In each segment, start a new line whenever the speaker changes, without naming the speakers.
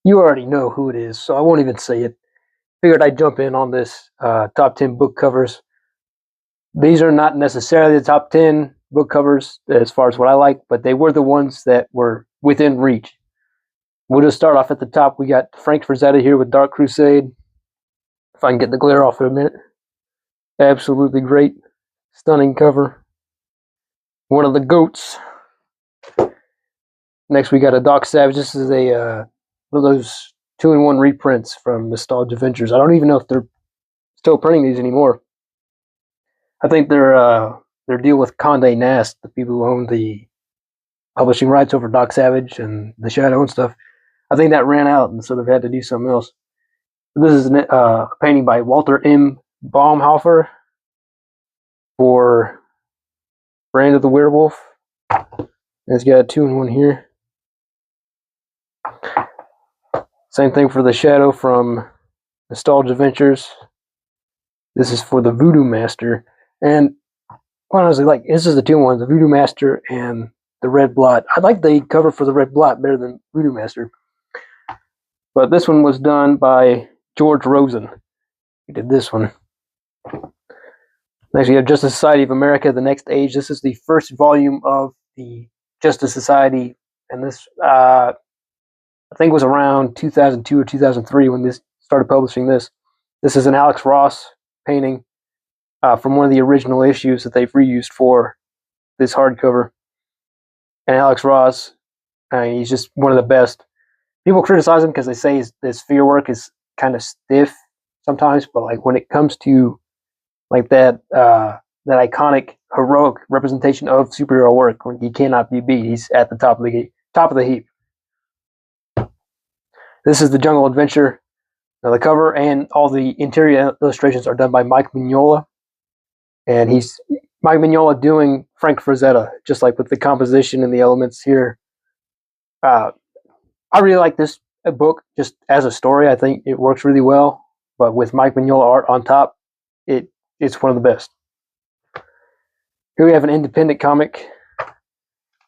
You already know who it is, so I won't even say it. Figured I'd jump in on this top 10 book covers. These are not necessarily the top 10 book covers as far as what I like, but they were the ones that were within reach. We'll just start off at the top. We got Frank Frazetta here with Dark Crusade. If I can get the glare off in a minute. Absolutely great. Stunning cover. One of the GOATs. Next we got a Doc Savage. This is a one of those 2-in-1 reprints from Nostalgia Ventures. I don't even know if they're still printing these anymore. I think their deal with Condé Nast, the people who own the publishing rights over Doc Savage and the Shadow and stuff, I think that ran out, and so they've had to do something else. This is a painting by Walter M. Baumhofer for Brand of the Werewolf. It's got a 2-in-1 here. Same thing for the Shadow from Nostalgia Ventures. This is for the Voodoo Master. And quite honestly, like, this is the 2-in-1, the Voodoo Master and the Red Blot. I like the cover for the Red Blot better than Voodoo Master. But this one was done by George Rosen. He did this one. Next, we have Justice Society of America, The Next Age. This is the first volume of the Justice Society. And this, I think, was around 2002 or 2003 when this started publishing this. This is an Alex Ross painting from one of the original issues that they've reused for this hardcover. And Alex Ross, he's just one of the best. People criticize him because they say his figure work is kind of stiff sometimes, but like when it comes to like that iconic heroic representation of superhero work, when he cannot be beat, he's at the top of the heap. This is the Jungle Adventure. Now the cover and all the interior illustrations are done by Mike Mignola, and he's Mike Mignola doing Frank Frazetta, just like with the composition and the elements here. I really like this book just as a story. I think it works really well, but with Mike Mignola art on top, it's one of the best. Here we have an independent comic.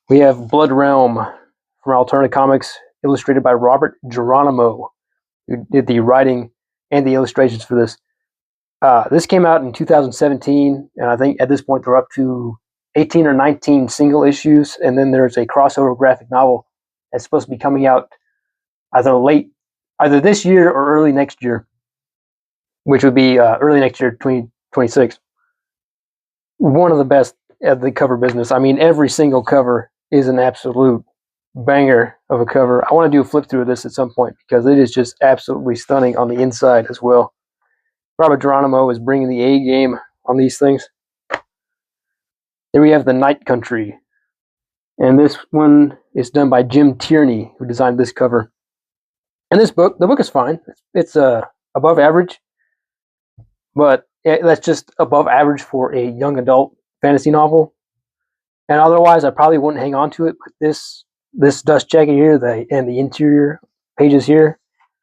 We have Blood Realm from Alterna Comics, illustrated by Robert Geronimo, who did the writing and the illustrations for this. This came out in 2017, and I think at this point they're up to 18 or 19 single issues, and then there's a crossover graphic novel that's supposed to be coming out either this year or early next year, which would be early next year, 2026. One of the best at the cover business. I mean, every single cover is an absolute banger of a cover. I want to do a flip through of this at some point because it is just absolutely stunning on the inside as well. Robert Geronimo is bringing the A game on these things. Then we have The Night Country, and this one is done by Jim Tierney, who designed this cover. And this book, the book is fine. It's above average, but that's just above average for a young adult fantasy novel. And otherwise, I probably wouldn't hang on to it. But this dust jacket here, and the interior pages here,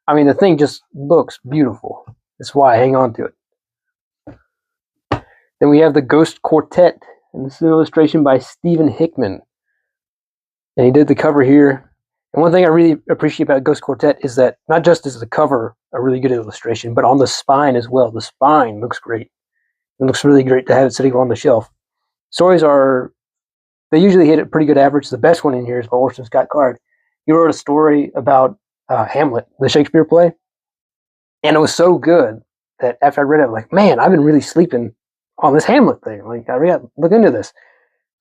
I mean, the thing just looks beautiful. That's why I hang on to it. Then we have the Ghost Quartet, and this is an illustration by Stephen Hickman. And he did the cover here. And one thing I really appreciate about Ghost Quartet is that not just is the cover a really good illustration, but on the spine as well. The spine looks great. It looks really great to have it sitting on the shelf. Stories they usually hit a pretty good average. The best one in here is by Orson Scott Card. He wrote a story about Hamlet, the Shakespeare play. And it was so good that after I read it, I'm like, man, I've been really sleeping on this Hamlet thing. Like, I got to look into this.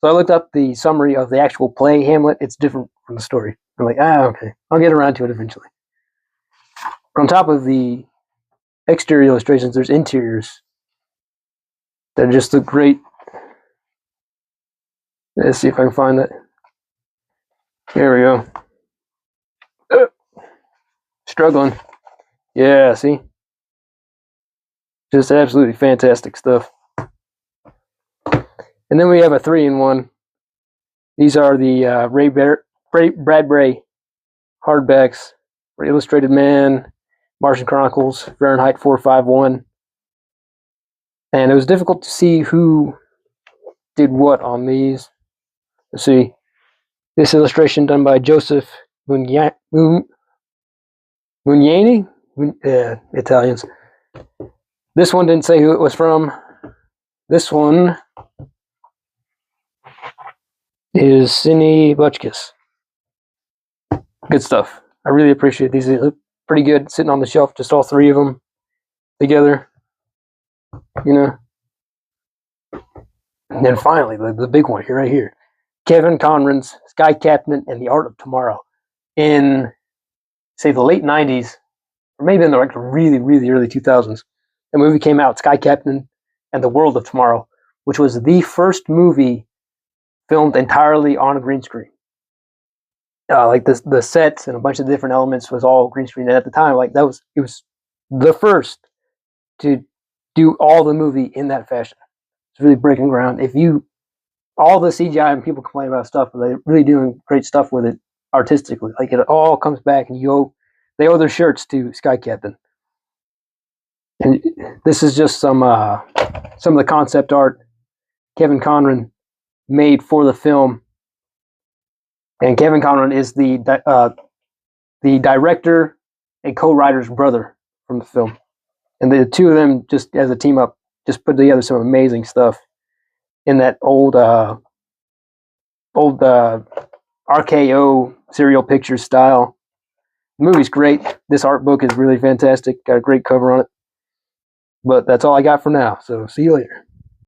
So I looked up the summary of the actual play, Hamlet. It's different from the story. I'm like, okay, I'll get around to it eventually. But on top of the exterior illustrations, there's interiors that just look great. Let's see if I can find that. There we go. Struggling. Yeah, see? Just absolutely fantastic stuff. And then we have a 3-in-1. These are the Bradbury hardbacks for Illustrated Man, Martian Chronicles, Fahrenheit 451. And it was difficult to see who did what on these. Let's see. This illustration done by Joseph Guglielmi, Italians. This one didn't say who it was from. This one is Cine Butchkis. Good stuff. I really appreciate these. They look pretty good sitting on the shelf, just all three of them together. You know. And then finally, the big one here, right here. Kevin Conran's Sky Captain and the Art of Tomorrow. In, say, the late 90s, or maybe in the really, really early 2000s, the movie came out, Sky Captain and the World of Tomorrow, which was the first movie filmed entirely on a green screen. Like the sets and a bunch of different elements was all green screen. And at the time, like it was the first to do all the movie in that fashion. It's really breaking ground. All the CGI and people complain about stuff, but they're really doing great stuff with it artistically. Like it all comes back, and they owe their shirts to Sky Captain. And this is just some of the concept art Kevin Conran made for the film. And Kevin Conran is the director and co-writer's brother from the film. And the two of them, just as a team up, just put together some amazing stuff in that old RKO serial picture style. The movie's great. This art book is really fantastic. Got a great cover on it. But that's all I got for now. So see you later.